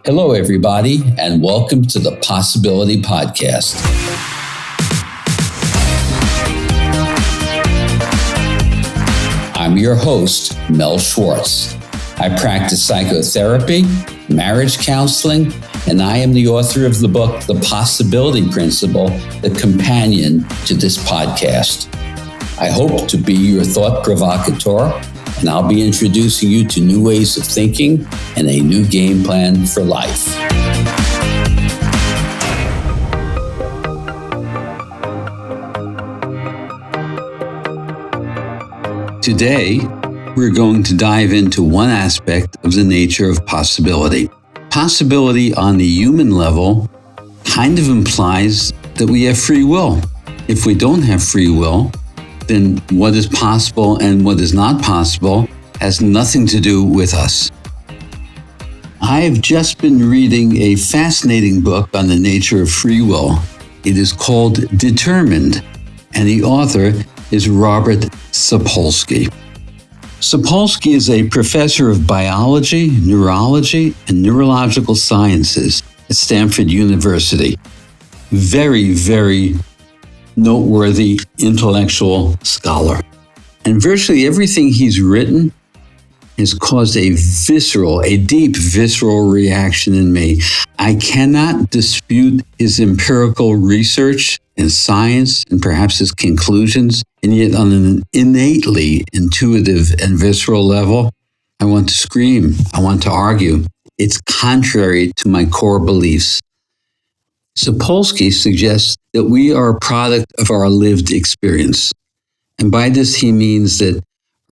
Hello, everybody, and welcome to the Possibility Podcast. I'm your host, Mel Schwartz. I practice psychotherapy, marriage counseling, and I am the author of the book, The Possibility Principle, the companion to this podcast. I hope to be your thought provocateur, and I'll be introducing you to new ways of thinking and a new game plan for life. Today, we're going to dive into one aspect of the nature of possibility. Possibility on the human level kind of implies that we have free will. If we don't have free will, then what is possible and what is not possible has nothing to do with us. I've just been reading a fascinating book on the nature of free will. It is called Determined, and the author is Robert Sapolsky. Sapolsky is a professor of biology, neurology, and neurological sciences at Stanford University. Very, very noteworthy intellectual scholar. And virtually everything he's written has caused a deep visceral reaction in me. I cannot dispute his empirical research and science and perhaps his conclusions, and yet on an innately intuitive and visceral level, I want to scream, I want to argue. It's contrary to my core beliefs. Sapolsky suggests that we are a product of our lived experience. And by this, he means that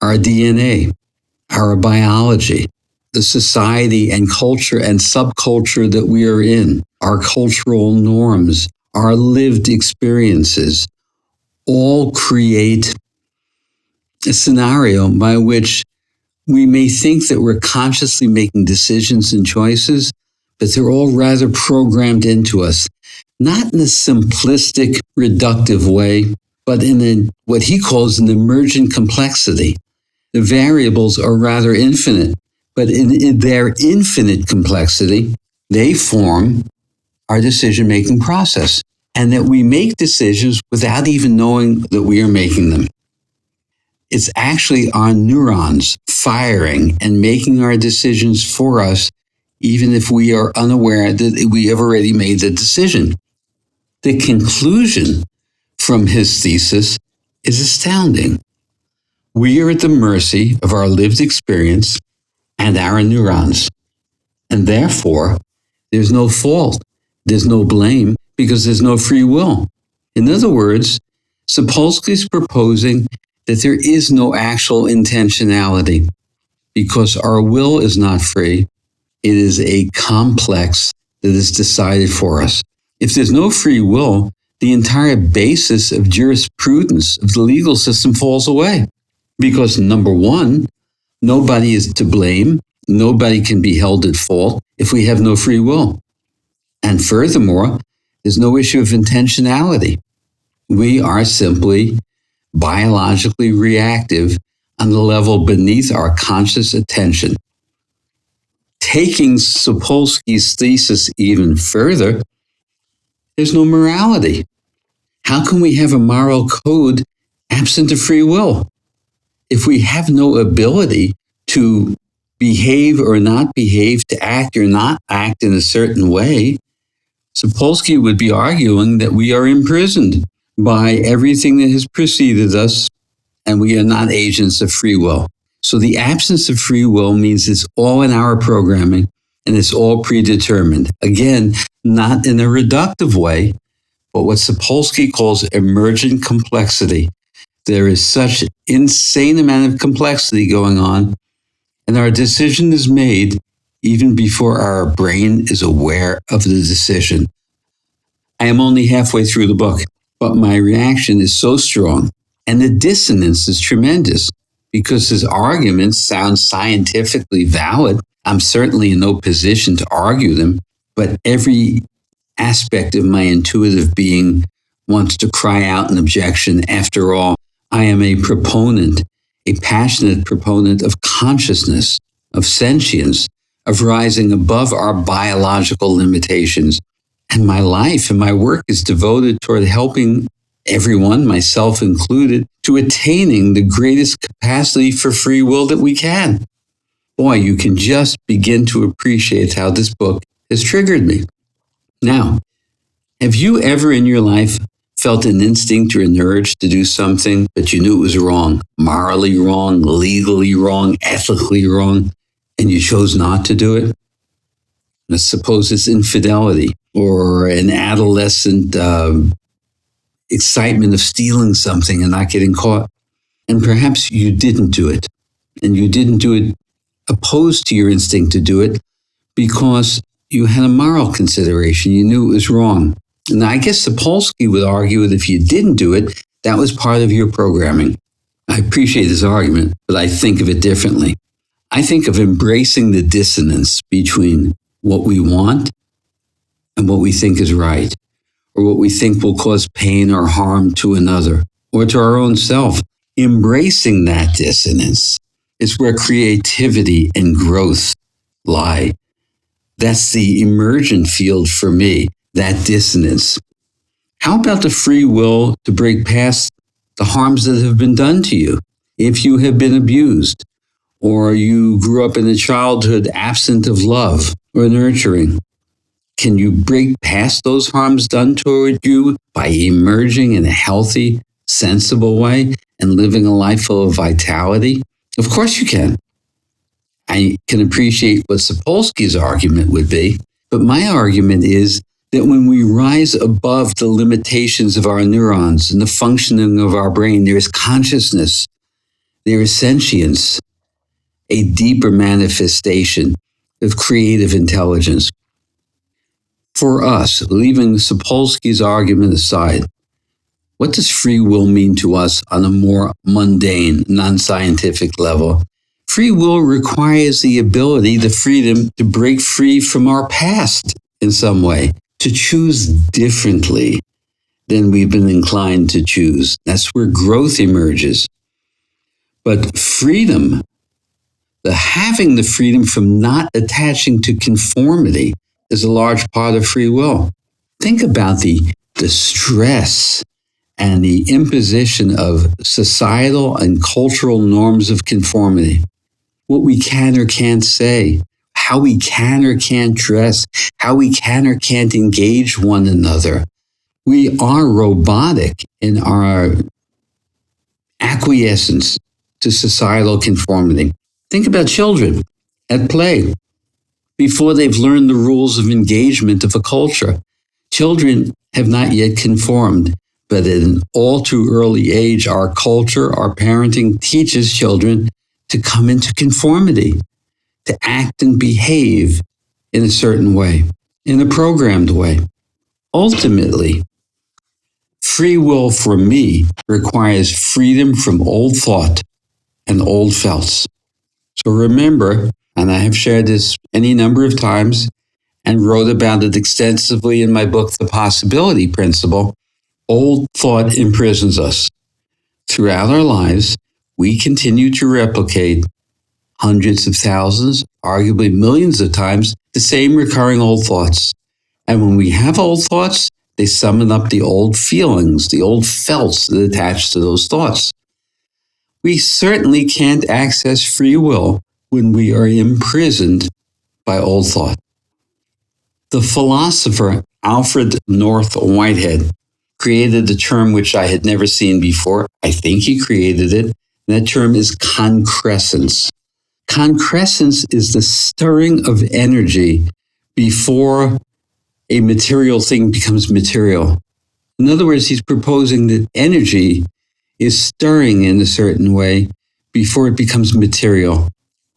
our DNA, our biology, the society and culture and subculture that we are in, our cultural norms, our lived experiences, all create a scenario by which we may think that we're consciously making decisions and choices, but they're all rather programmed into us, not in a simplistic, reductive way, but in what he calls an emergent complexity. The variables are rather infinite, but in their infinite complexity, they form our decision-making process, and that we make decisions without even knowing that we are making them. It's actually our neurons firing and making our decisions for us, even if we are unaware that we have already made the decision. The conclusion from his thesis is astounding. We are at the mercy of our lived experience and our neurons. And therefore, there's no fault, there's no blame, because there's no free will. In other words, Sapolsky is proposing that there is no actual intentionality, because our will is not free. It is a complex that is decided for us. If there's no free will, the entire basis of jurisprudence of the legal system falls away. Because number one, nobody is to blame. Nobody can be held at fault if we have no free will. And furthermore, there's no issue of intentionality. We are simply biologically reactive on the level beneath our conscious attention. Taking Sapolsky's thesis even further, there's no morality. How can we have a moral code absent of free will? If we have no ability to behave or not behave, to act or not act in a certain way, Sapolsky would be arguing that we are imprisoned by everything that has preceded us, and we are not agents of free will. So the absence of free will means it's all in our programming and it's all predetermined. Again, not in a reductive way, but what Sapolsky calls emergent complexity. There is such insane amount of complexity going on, and our decision is made even before our brain is aware of the decision. I am only halfway through the book, but my reaction is so strong, and the dissonance is tremendous, because his arguments sound scientifically valid. I'm certainly in no position to argue them, but every aspect of my intuitive being wants to cry out an objection. After all, I am a proponent, a passionate proponent of consciousness, of sentience, of rising above our biological limitations. And my life and my work is devoted toward helping everyone, myself included, to attaining the greatest capacity for free will that we can. Boy, you can just begin to appreciate how this book has triggered me. Now, have you ever in your life felt an instinct or an urge to do something, but you knew it was wrong, morally wrong, legally wrong, ethically wrong, and you chose not to do it? Let's suppose it's infidelity or an adolescent excitement of stealing something and not getting caught. And perhaps you didn't do it. And you didn't do it opposed to your instinct to do it because you had a moral consideration. You knew it was wrong. And I guess Sapolsky would argue that if you didn't do it, that was part of your programming. I appreciate his argument, but I think of it differently. I think of embracing the dissonance between what we want and what we think is right, or what we think will cause pain or harm to another, or to our own self. Embracing that dissonance is where creativity and growth lie. That's the emergent field for me, that dissonance. How about the free will to break past the harms that have been done to you? If you have been abused, or you grew up in a childhood absent of love or nurturing, can you break past those harms done toward you by emerging in a healthy, sensible way and living a life full of vitality? Of course you can. I can appreciate what Sapolsky's argument would be, but my argument is that when we rise above the limitations of our neurons and the functioning of our brain, there is consciousness, there is sentience, a deeper manifestation of creative intelligence. For us, leaving Sapolsky's argument aside, what does free will mean to us on a more mundane, non-scientific level? Free will requires the ability, the freedom to break free from our past in some way, to choose differently than we've been inclined to choose. That's where growth emerges. But freedom, having the freedom from not attaching to conformity, is a large part of free will. Think about the stress and the imposition of societal and cultural norms of conformity. What we can or can't say, how we can or can't dress, how we can or can't engage one another. We are robotic in our acquiescence to societal conformity. Think about children at play. Before they've learned the rules of engagement of a culture. Children have not yet conformed, but at an all too early age, our culture, our parenting teaches children to come into conformity, to act and behave in a certain way, in a programmed way. Ultimately, free will for me requires freedom from old thought and old felts. So remember, and I have shared this any number of times and wrote about it extensively in my book, The Possibility Principle, old thought imprisons us. Throughout our lives, we continue to replicate hundreds of thousands, arguably millions of times, the same recurring old thoughts. And when we have old thoughts, they summon up the old feelings, the old felts that attach to those thoughts. We certainly can't access free will when we are imprisoned by old thought. The philosopher Alfred North Whitehead created a term which I had never seen before. I think he created it. And that term is concrescence. Concrescence is the stirring of energy before a material thing becomes material. In other words, he's proposing that energy is stirring in a certain way before it becomes material.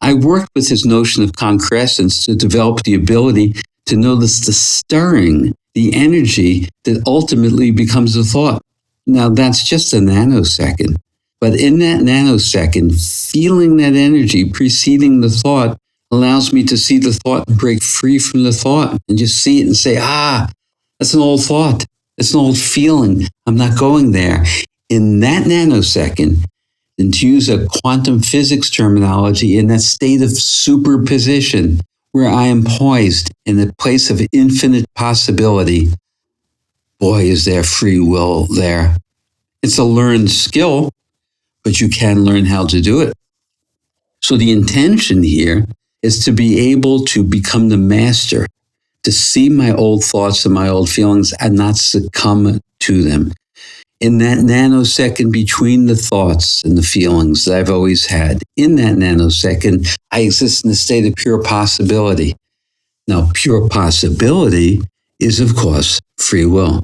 I worked with his notion of concrescence to develop the ability to notice the stirring, the energy that ultimately becomes a thought. Now, that's just a nanosecond. But in that nanosecond, feeling that energy preceding the thought allows me to see the thought and break free from the thought and just see it and say, that's an old thought. It's an old feeling. I'm not going there. In that nanosecond, and to use a quantum physics terminology, in that state of superposition, where I am poised in a place of infinite possibility, boy, is there free will there. It's a learned skill, but you can learn how to do it. So the intention here is to be able to become the master, to see my old thoughts and my old feelings and not succumb to them. In that nanosecond between the thoughts and the feelings that I've always had, in that nanosecond, I exist in a state of pure possibility. Now, pure possibility is, of course, free will.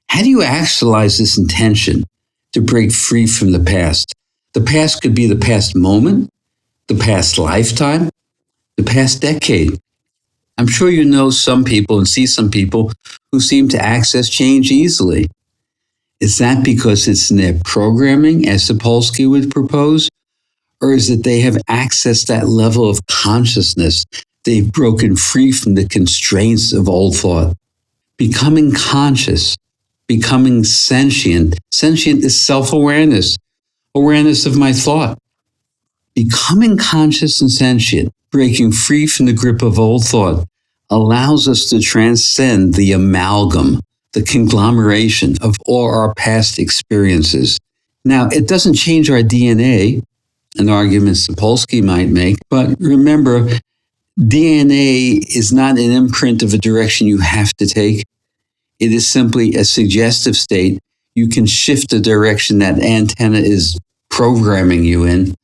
How do you actualize this intention to break free from the past? The past could be the past moment, the past lifetime, the past decade. I'm sure you know some people and see some people who seem to access change easily. Is that because it's in their programming, as Sapolsky would propose? Or is it they have accessed that level of consciousness? They've broken free from the constraints of old thought. Becoming conscious, becoming sentient. Sentient is self-awareness, awareness of my thought. Becoming conscious and sentient, breaking free from the grip of old thought, allows us to transcend the amalgam, the conglomeration of all our past experiences. Now, it doesn't change our DNA, an argument Sapolsky might make, but remember, DNA is not an imprint of a direction you have to take. It is simply a suggestive state. You can shift the direction that antenna is programming you in.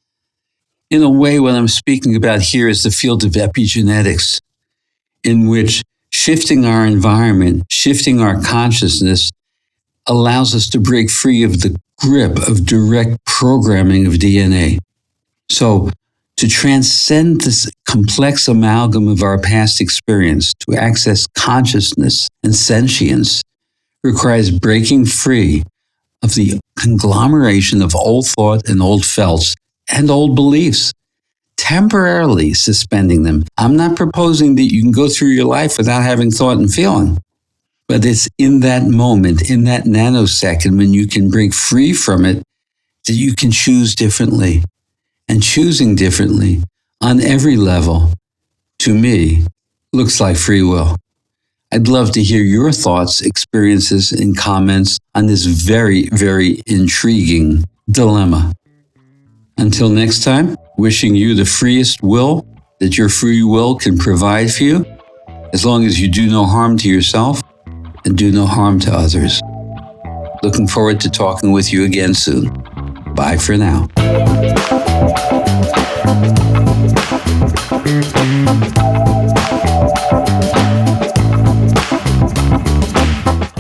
In a way, what I'm speaking about here is the field of epigenetics, in which shifting our environment, shifting our consciousness, allows us to break free of the grip of direct programming of DNA. So, to transcend this complex amalgam of our past experience, to access consciousness and sentience, requires breaking free of the conglomeration of old thought and old felts and old beliefs, temporarily suspending them. I'm not proposing that you can go through your life without having thought and feeling, but it's in that moment, in that nanosecond, when you can break free from it, that you can choose differently. And choosing differently on every level, to me, looks like free will. I'd love to hear your thoughts, experiences, and comments on this very, very intriguing dilemma. Until next time, wishing you the freest will that your free will can provide for you, as long as you do no harm to yourself and do no harm to others. Looking forward to talking with you again soon. Bye for now.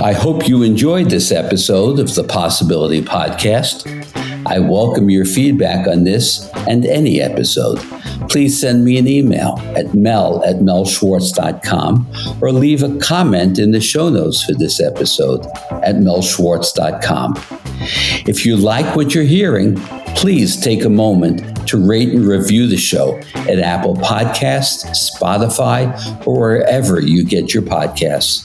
I hope you enjoyed this episode of the Possibility Podcast. I welcome your feedback on this and any episode. Please send me an email at mel@melschwartz.com or leave a comment in the show notes for this episode at melschwartz.com. If you like what you're hearing, please take a moment to rate and review the show at Apple Podcasts, Spotify, or wherever you get your podcasts.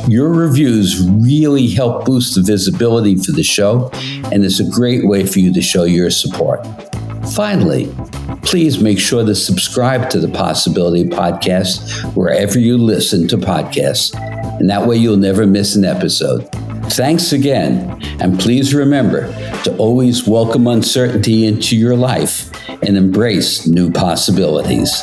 Your reviews really help boost the visibility for the show, and it's a great way for you to show your support. Finally, please make sure to subscribe to the Possibility Podcast wherever you listen to podcasts, and that way you'll never miss an episode. Thanks again, and please remember to always welcome uncertainty into your life and embrace new possibilities.